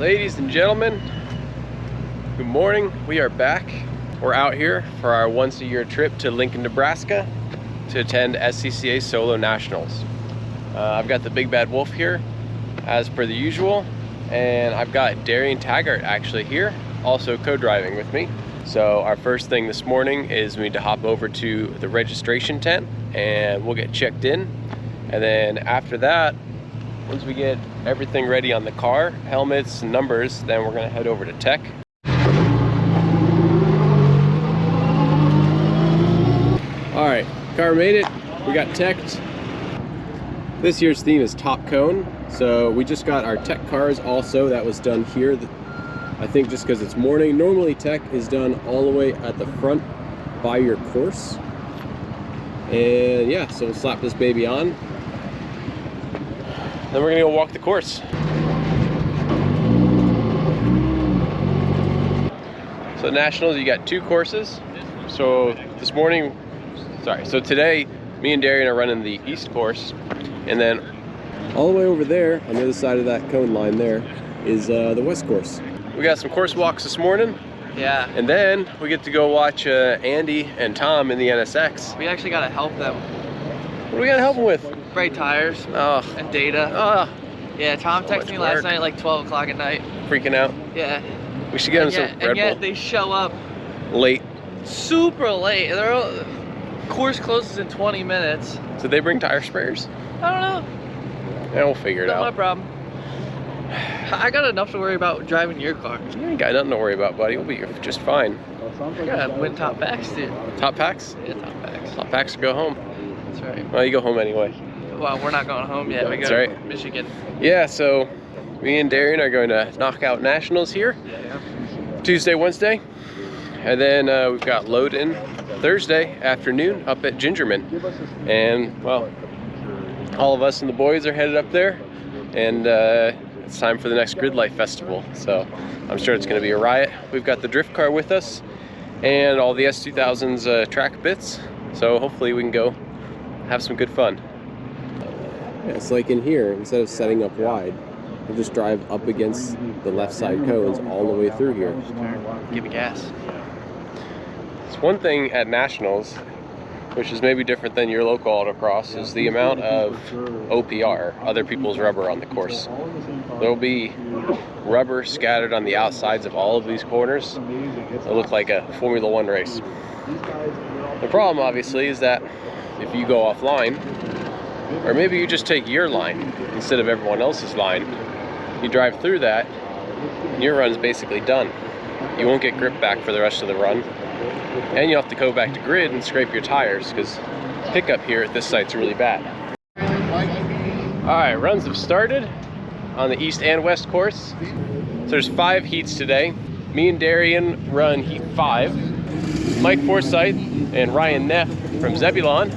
Ladies and gentlemen, good morning. We are back. We're out here for our once-a-year trip to Lincoln, Nebraska to attend Scca Solo Nationals. I've got the Big Bad Wolf here as per the usual, and I've got Darian Taggart actually here, also co-driving with me. So our first thing this morning is we need to hop over to the registration tent and we'll get checked in. And then after that, once we get everything ready on the car, helmets and numbers, then we're gonna head over to tech. All right, car made it. We got teched. This year's theme is top cone. So we just got our tech cars also. That was done here. I think just because it's morning. Normally tech is done all the way at the front by your course. And yeah, so we'll slap this baby on. Then we're gonna go walk the course. So Nationals, you got two courses. So this morning, so today, me and Darian are running the east course, and then all the way over there, on the other side of that cone line there, is the west course. We got some course walks this morning. Yeah. And then we get to go watch Andy and Tom in the NSX. We actually gotta help them. What do we gotta help them with? Brake tires and data. Yeah, Tom texted me last night at like 12 o'clock at night. Freaking out. Yeah. We should get them some Red Bull. And yet they show up late. Super late. Course closes in 20 minutes. So they bring tire sprayers? I don't know. Yeah, we'll figure it out. Not my problem. I got enough to worry about driving your car. You ain't got nothing to worry about, buddy. We'll be just fine. I gotta win top packs, dude. Top packs? Yeah, top packs. Top packs go home. That's right. Well, you go home anyway. Well, we're not going home yet. We go to Michigan. Yeah, so me and Darian are going to knock out Nationals here. Tuesday, Wednesday. And then we've got load in Thursday afternoon up at Gingerman. And, well, all of us and the boys are headed up there. And it's time for the next Grid Life Festival. So I'm sure it's going to be a riot. We've got the drift car with us and all the S2000's track bits. So hopefully we can go have some good fun. Yeah, it's like in here, instead of setting up wide, you just drive up against the left side cones all the way through here. Give it gas. It's one thing at Nationals, which is maybe different than your local autocross, is the amount of OPR, other people's rubber on the course. There'll be rubber scattered on the outsides of all of these corners. It'll look like a Formula One race. The problem, obviously, is that if you go offline, or maybe you just take your line instead of everyone else's line, you drive through that, and your run's basically done. You won't get grip back for the rest of the run, and you'll have to go back to grid and scrape your tires because pickup here at this site's really bad. All right, runs have started on the east and west course. So there's 5 heats today. Me and Darian run heat 5. Mike Forsyth and Ryan Neff from Zebulon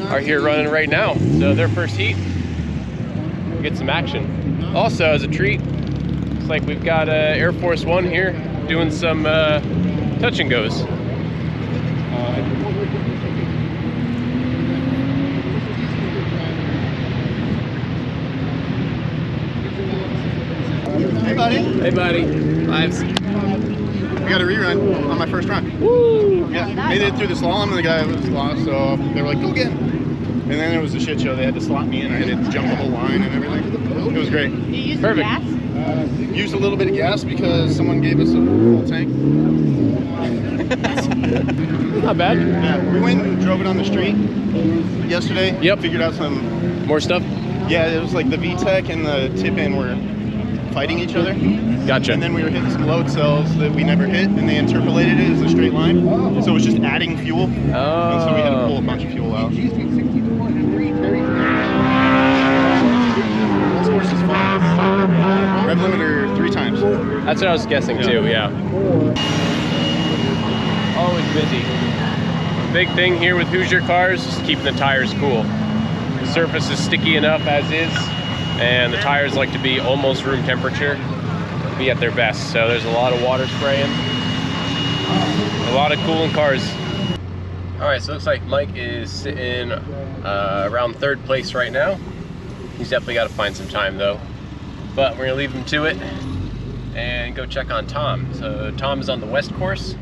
are here running right now. So their first heat, we'll get some action. Also, as a treat, looks like we've got Air Force One here doing some touch and goes. Hey buddy. Hey buddy. Lives. We got a rerun on my first run. Woo! Yeah, made it through the slalom and the guy was lost, so they were like, go again. And then it was a shit show. They had to slot me in. I had to jump the whole line and everything. It was great. You used Perfect. gas? Used a little bit of gas because someone gave us a full tank. Not bad. Yeah, we went and drove it on the street yesterday. Yep. Figured out some more stuff. Yeah, it was like the VTEC and the tip-in were fighting each other. Gotcha. And then we were hitting some load cells that we never hit, and they interpolated it as a straight line. So it was just adding fuel. And so we had to pull a bunch of fuel out. This course is fun. Rev limiter 3 times. That's what I was guessing too, yeah. Always busy. Big thing here with Hoosier cars is keeping the tires cool. The surface is sticky enough as is, and the tires like to be almost room temperature to be at their best. So there's a lot of water spraying, a lot of cooling cars. All right, so it looks like Mike is sitting around 3rd place right now. He's definitely got to find some time though, but we're gonna leave him to it. and go check on Tom. So Tom is on the west course,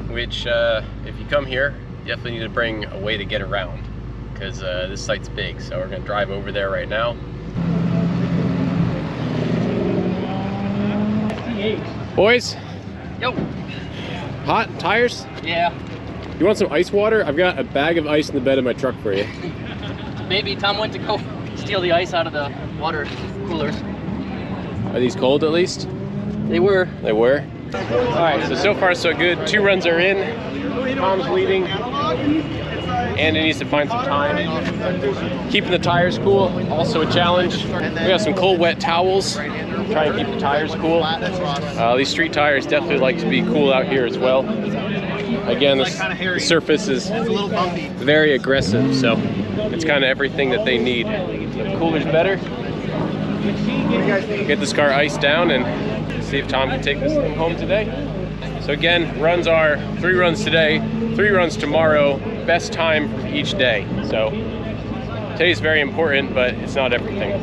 which if you come here, you definitely need to bring a way to get around, because this site's big. So we're gonna drive over there right now. Boys, Yo. hot tires? Yeah. You want some ice water? I've got a bag of ice in the bed of my truck for you. Maybe Tom went to go steal the ice out of the water coolers. Are these cold at least? They were. They were? Alright, so far so good. 2 runs are in. Tom's leading. And he needs to find some time. Keeping the tires cool, also a challenge. We got some cold wet towels. Try and keep the tires cool. These street tires definitely like to be cool out here as well. Again, the surface is very aggressive, so it's kind of everything that they need. The cooler's better. Get this car iced down and see if Tom can take this thing home today. So again, runs are 3 runs today, 3 runs tomorrow, best time for each day. So today's very important, but it's not everything.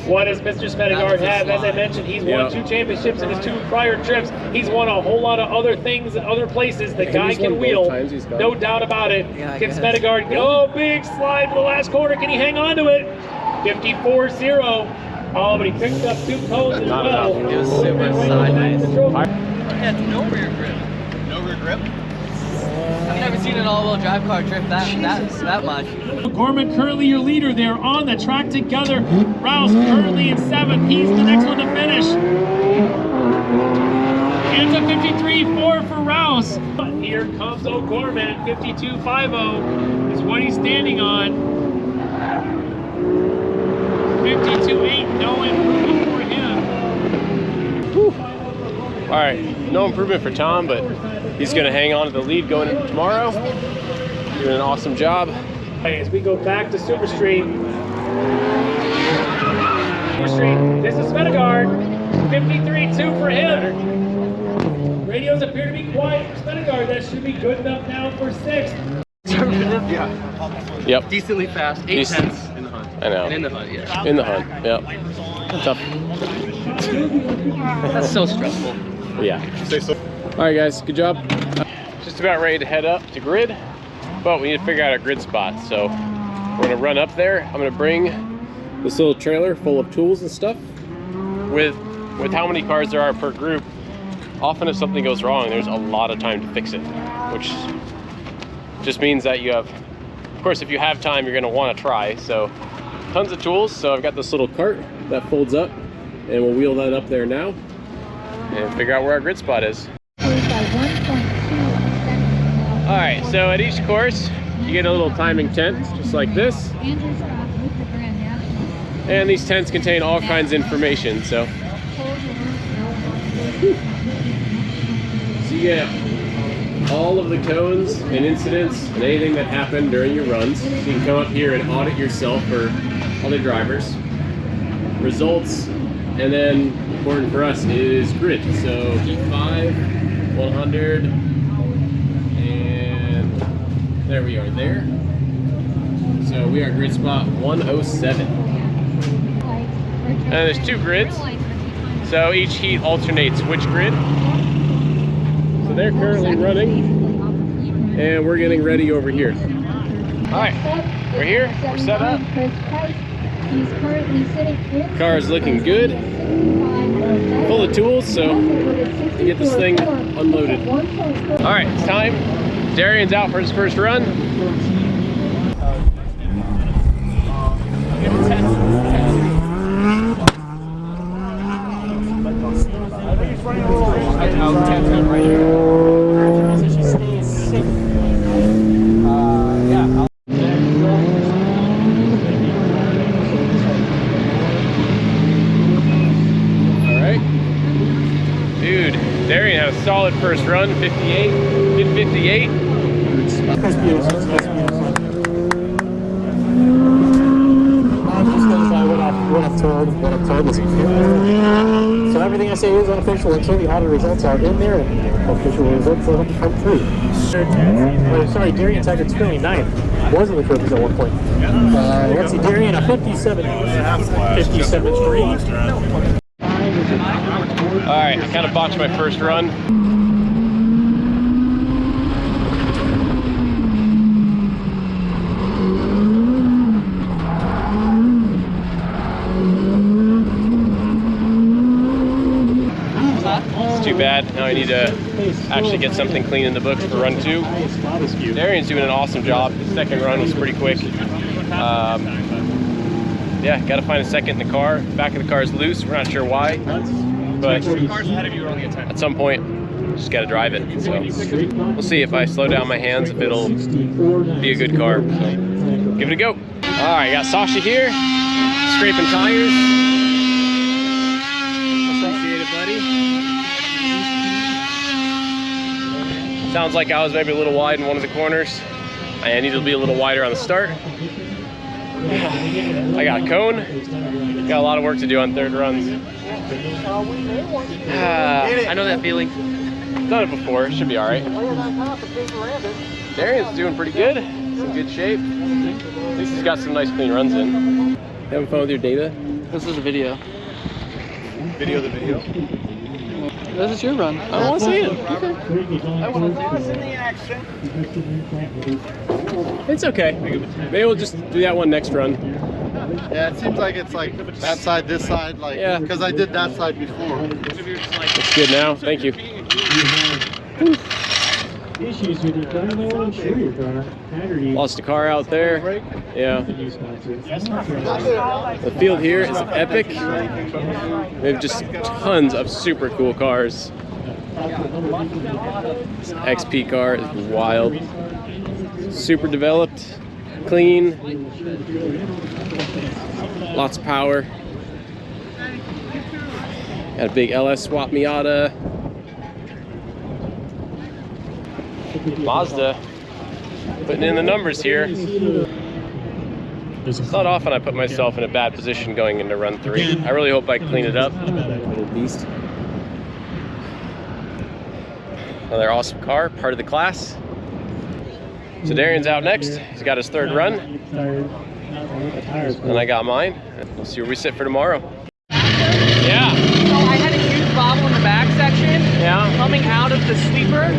What does Mr. Smedegaard have? As I mentioned, he's won 2 championships in his 2 prior trips. He's won a whole lot of other things in other places. The guy can wheel, no doubt about it. Can Smedegaard go big slide for the last quarter? Can he hang on to it? 54-0. Oh, but he picked up 2 cones as well. It was super sideways. Yeah, it's no rear grip. No rear grip? I've never seen an all-wheel drive car trip that much. Gorman currently your leader. They're on the track together. Rouse currently in 7th. He's the next one to finish. It's a 53-4 for Rouse. Here comes O'Gorman. 52-50 is what he's standing on. 52-8, no improvement for him. All right, no improvement for Tom, but he's gonna hang on to the lead going into tomorrow. Doing an awesome job. As we go back to Super Street. Super Street, this is Smedegaard. 53-2 for him. Radios appear to be quiet for Smedegaard. That should be good enough now for 6th. Yeah. Yep. Decently fast. 8 tenths in the hunt. I know. And in the hunt, yeah. In the hunt, yep. Tough. That's so stressful. Yeah. All right, guys, good job. Just about ready to head up to grid, but we need to figure out a grid spot. So we're gonna run up there. I'm gonna bring this little trailer full of tools and stuff. With how many cars there are per group, often if something goes wrong, there's a lot of time to fix it, which just means that you have, of course, if you have time, you're gonna wanna try. So tons of tools. So I've got this little cart that folds up, and we'll wheel that up there now and figure out where our grid spot is. All right, so at each course, you get a little timing tent, just like this. And these tents contain all kinds of information, so you get all of the cones and incidents and anything that happened during your runs. So you can come up here and audit yourself for other drivers. Results, and then important for us is grid. So heat 5, 100, and there we are there. So we are grid spot 107. And there's 2 grids. So each heat alternates which grid. So they're currently running, and we're getting ready over here. All right, we're here, we're set up. Car is looking good, full of tools, so we get this thing unloaded. All right, it's time. Darian's out for his first run. Darian had a solid first run, 58, did 58. That's beautiful. That's beautiful. I'm just going by what I've told. So everything I say is unofficial until the audit results are in there and official results will come through. Sorry, Darian Taggart's currently 9th. Was in the trophies at one point. Let's see, Darian, a 57. 57.3. Alright, I kind of botched my first run. It's too bad. Now I need to actually get something clean in the books for run 2. Darian's doing an awesome job. His second run was pretty quick. Yeah, got to find a second in the car. Back of the car is loose. We're not sure why, but at some point, just got to drive it. So we'll see if I slow down my hands, if it'll be a good car. So give it a go. All right, got Sasha here, scraping tires. Appreciate it, buddy. Sounds like I was maybe a little wide in one of the corners. I need to be a little wider on the start. I got a cone. Got a lot of work to do on third runs. I know that feeling. Done it before. Should be all right. Darian's doing pretty good. He's in good shape. At least he's got some nice clean runs in. Having fun with your data? This is a video. Video the video. This is your run. I want to see it. Okay. I want to in the action. It's okay. Maybe we'll just do that one next run. Yeah, it seems like it's like that side, this side, like, Yeah. because I did that side before. It's good now. Thank you. Issues with your car, you might want to insure your car. Haggerty. Lost a car out there. Yeah. The field here is epic. We have just tons of super cool cars. This XP car is wild. Super developed, clean, lots of power. Got a big LS swap Miata. Mazda putting in the numbers here. It's not often I put myself in a bad position going into run 3. I really hope I clean it up. Little beast. Another awesome car, part of the class. So Darian's out next. He's got his third run. And I got mine. We'll see where we sit for tomorrow. Yeah. So I had a huge bobble in the back section. Yeah. Coming out of the sleeper,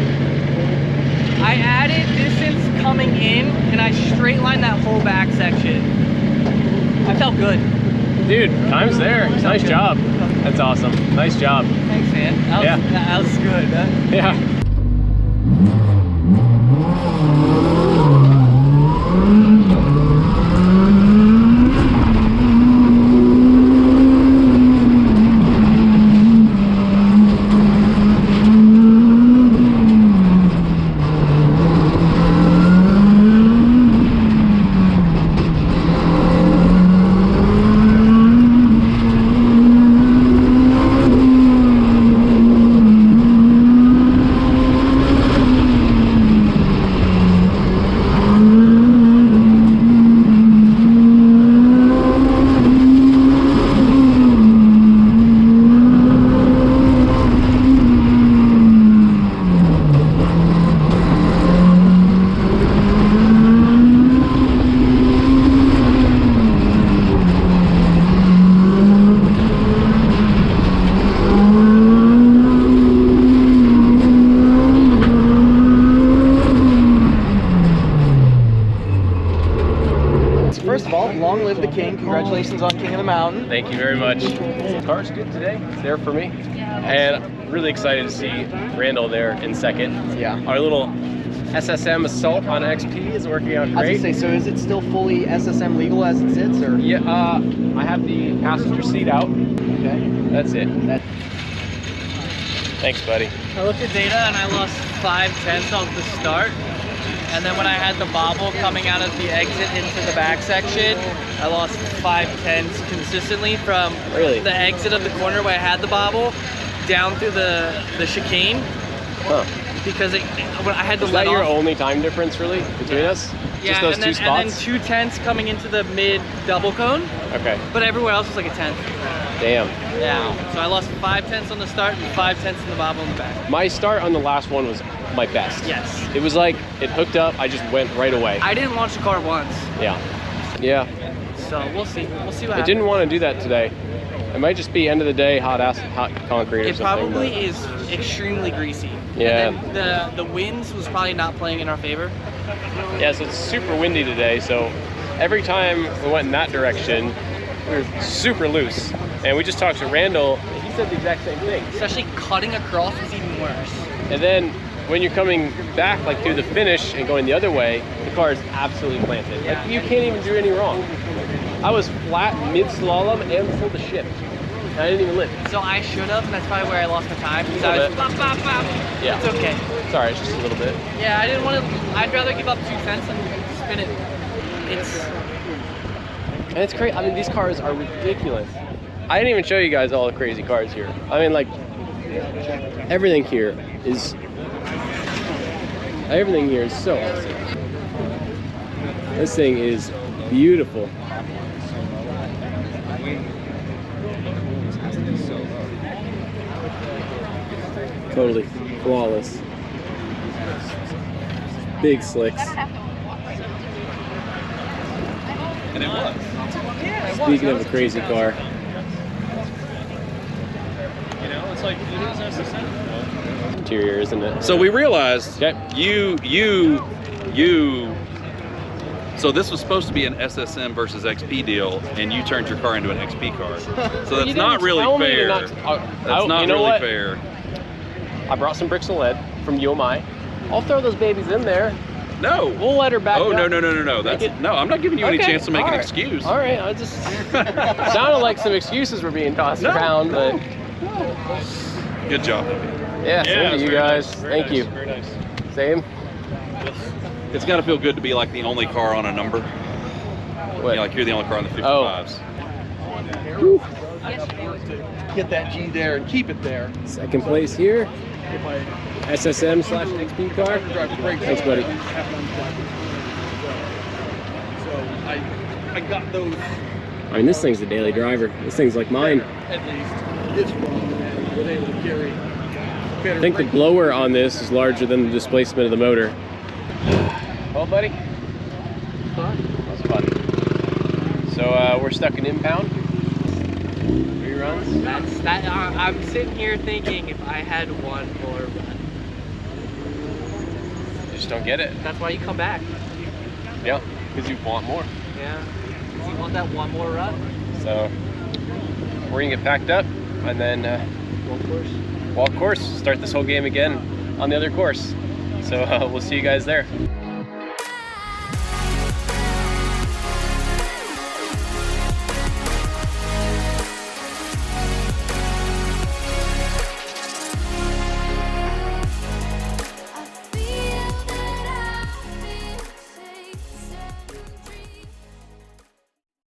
I added distance coming in, and I straight lined that whole back section. I felt good. Dude, time's there. Nice job. That's awesome. Nice job. Thanks, man. That was good. Huh? Yeah. First of all, long live the king. Congratulations on King of the Mountain. Thank you very much. The car's good today. It's there for me. And I'm really excited to see Randall there in second. Yeah. Our little SSM Assault on XP is working out I was great. gonna say, so is it still fully SSM legal as it sits, or? Yeah, I have the passenger seat out. Okay. That's it. Thanks, buddy. I looked at data and I lost 5/10 off the start. And then when I had the bobble coming out of the exit into the back section, I lost 5/10 consistently from the exit of the corner where I had the bobble down through the chicane. Huh. Because when I had to Is let that your off. only time difference really between us? Yeah, Just those and then, two spots? And then 2/10 coming into the mid double cone. Okay. But everywhere else was like a 10th. Damn. Yeah. So I lost 5/10 on the start and 5/10 in the bobble in the back. My start on the last one was my best. Yes. It was like, it hooked up, I just went right away. I didn't launch the car once. Yeah. Yeah. So we'll see. We'll see what I happens. didn't want to do that today. It might just be end of the day, hot concrete or It something. probably is extremely greasy. Yeah. And then the winds was probably not playing in our favor. Yeah, so it's super windy today, so every time we went in that direction, we were super loose. And we just talked to Randall, and he said the exact same thing. Especially cutting across was even worse. And then when you're coming back like through the finish and going the other way, the car is absolutely planted. Yeah. Like you can't even do any wrong. I was flat mid-slalom and pulled the ship. And I didn't even lift. So I should have, and that's probably where I lost my time. Because I was bop, bop, bop. Yeah. It's okay. It's alright, it's just a little bit. Yeah, I didn't want to, I'd rather give up 2 cents than spin it. And it's great. I mean, these cars are ridiculous. I didn't even show you guys all the crazy cars here. I mean, like, everything here is so awesome. This thing is beautiful. Totally flawless. Big slicks. And it was. Speaking of a crazy car. You know, it's like, it is SSM. Interior, isn't it? So we realized Okay. so this was supposed to be an SSM versus XP deal, and you turned your car into an XP car. So that's not really fair. That's not really fair. I brought some bricks of lead from UMI. I'll throw those babies in there. No. We'll let her back Oh, up. no. No, I'm not giving you any Okay, chance to make all an right. excuse. All right, I just sounded like some excuses were being tossed around, but Good job. yeah, same to you guys. Very Thank you. Very nice. Same. It's got to feel good to be like the only car on a number. What? You know, like you're the only car on the 55s. Whew. Get that G there and keep it there. Second place here. SSM/XP car. Thanks, buddy. So I got those I mean, this thing's the daily driver. This thing's like mine. at least. This one was able to carry. I think the blower on this is larger than the displacement of the motor. Well, buddy, Fun. that was fun. So we're stuck in impound. Reruns. I'm sitting here thinking if I had one more run. You just don't get it. That's why you come back. Yeah, because you want more. Yeah. 'Cause you want that one more run. So we're gonna get packed up and then walk course, start this whole game again on the other course. So we'll see you guys there.